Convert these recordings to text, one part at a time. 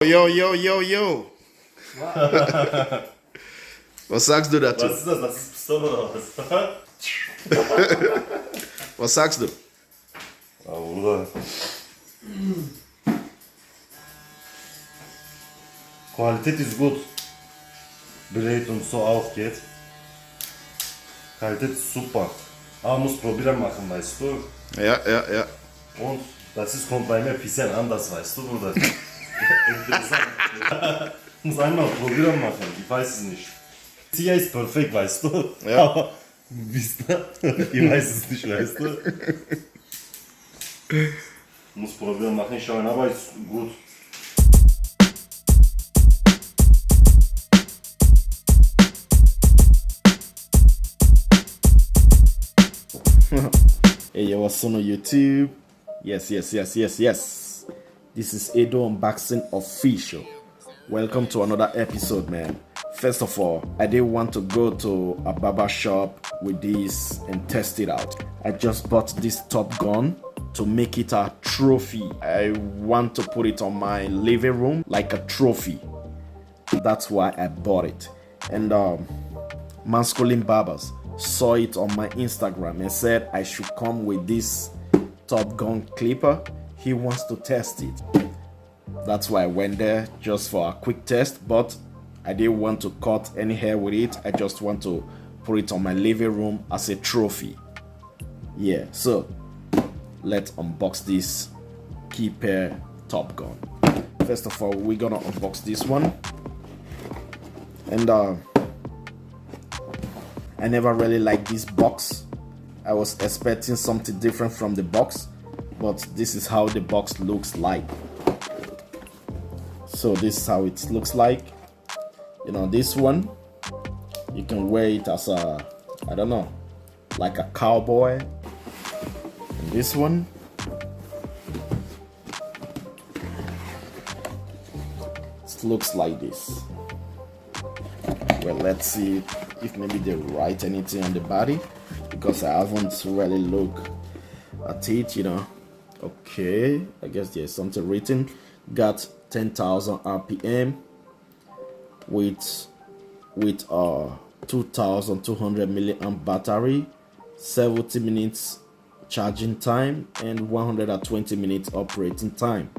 Yo, yo, yo, yo. Was sagst du dazu? Was ist das? Das ist Pistole oder was? Was sagst du? Ja, Bruder. Qualität ist gut. Bild und so auch geht. Qualität ist super. Aber man muss probieren machen, weißt du. Ja. Und kommt bei mir ein bisschen anders, weißt du, Bruder. Interessant. Muss einmal probieren machen, ich weiß es nicht. Hier ist perfekt, weißt du. Ja. Aber wisst ihr, ich weiß es nicht, weißt du. Muss probieren machen, schauen, aber ist gut. Hey, yo, what's on YouTube? Yes. This is Edo Unboxing Official. Welcome to another episode, man. First of all, I didn't want to go to a barber shop with this and test it out. I just bought this Top Gun to make it a trophy. I want to put it on my living room like a trophy. That's why I bought it. And masculine barbers saw it on my Instagram and said I should come with this Top Gun clipper. He wants to test it. That's why I went there just for a quick test, but I didn't want to cut any hair with it. I just want to put it on my living room as a trophy. Yeah, so let's unbox this Kiepe Top Gun. First of all, we're gonna unbox this one. And I never really liked this box. I was expecting something different from the box, but this is how the box looks like. So this is how it looks like. You know, this one, you can wear it as a, I don't know, like a cowboy. And this one, it looks like this. Well, let's see if maybe they write anything on the body, because I haven't really looked at it, you know. Okay, I guess there's something written. Got 10,000 RPM with 2,200 milliamp battery, 70 minutes charging time, and 120 minutes operating time.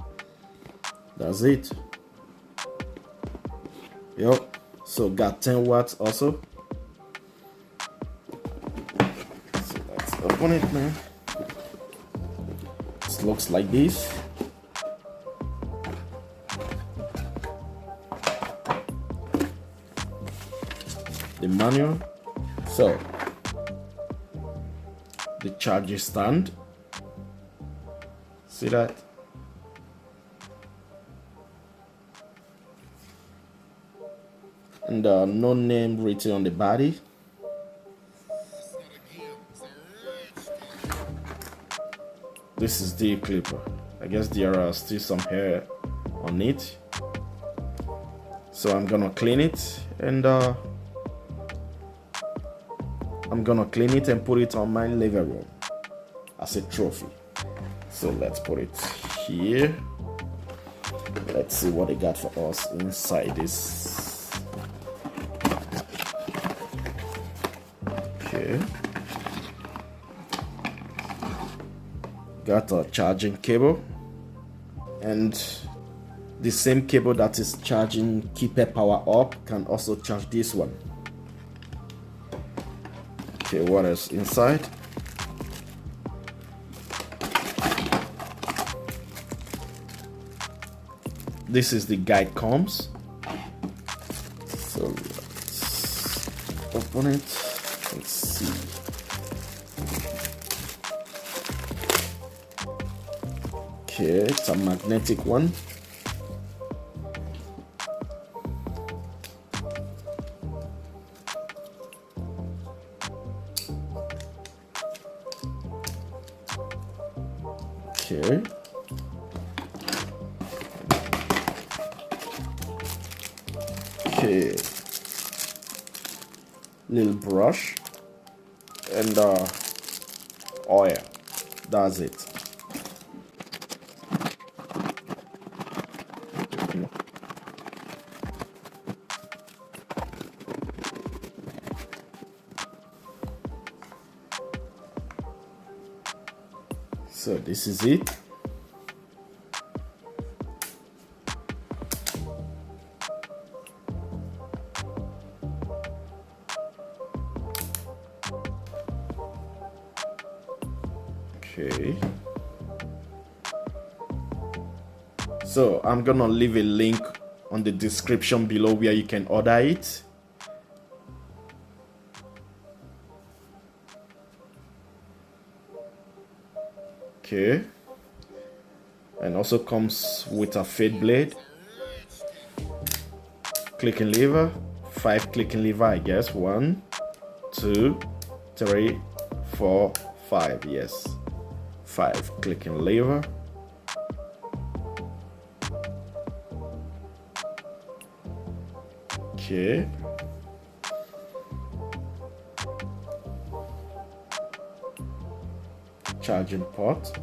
That's it. Yep. So got 10 watts also. So let's open it, man. It looks like this. The manual. So the charger stand. See that? And no name written on the body. This is the clipper. I guess there are still some hair on it, so I'm gonna clean it, and put it on my living room as a trophy. So let's put it here. Let's see what they got for us inside this. Okay. Got a charging cable, and the same cable that is charging Kiepe Power Up can also charge this one. Okay, what is inside? This is the guide comes. So let's open it. Let's see. Okay, it's a magnetic one. Okay. Okay. Little brush and oil. That's it. So this is it. Okay. So I'm gonna leave a link on the description below where you can order it. Okay. And also comes with a fade blade, clicking lever, 5 clicking lever, I guess. 1, 2, 3, 4, 5. Yes, 5 clicking lever. Okay. Charging port.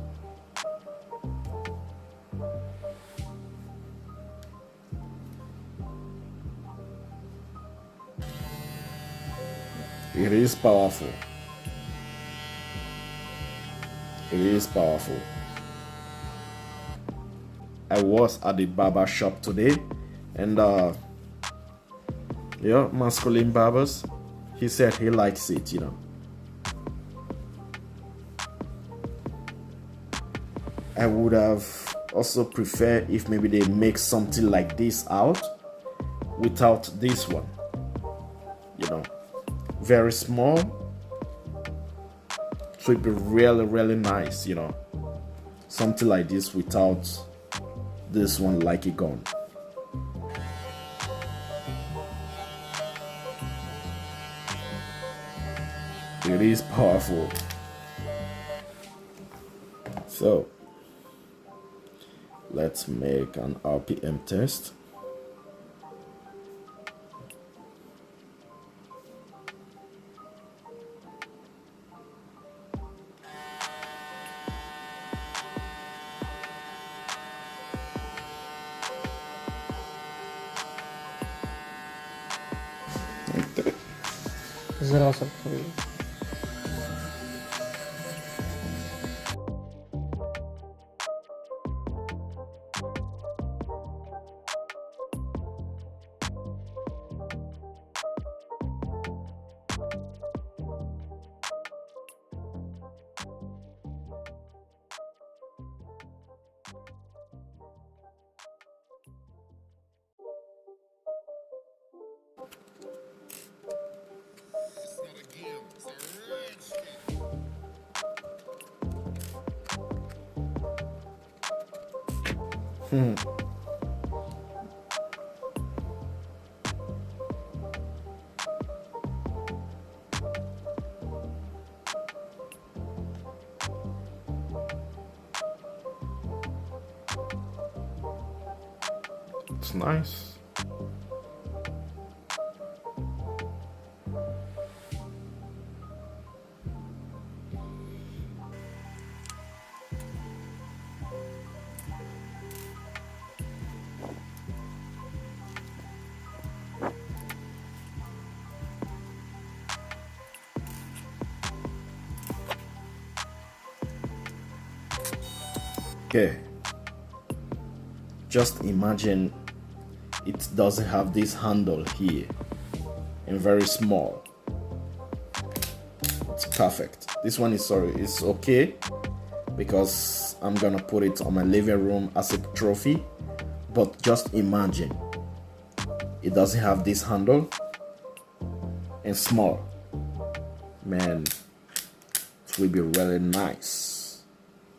It is powerful. It is powerful. I was at the barber shop today, and yeah, masculine barbers, he said he likes it, you know. I would have also preferred if maybe they make something like this out without this one, you know, very small, so it'd be really nice, you know, something like this without this one like it gone. It is powerful. So let's make an RPM test. Zero for you. It's nice. Okay, just imagine it doesn't have this handle here and very small. It's perfect. This one is, sorry, it's okay because I'm gonna put it on my living room as a trophy, but just imagine it doesn't have this handle and small. Man, it will be really nice.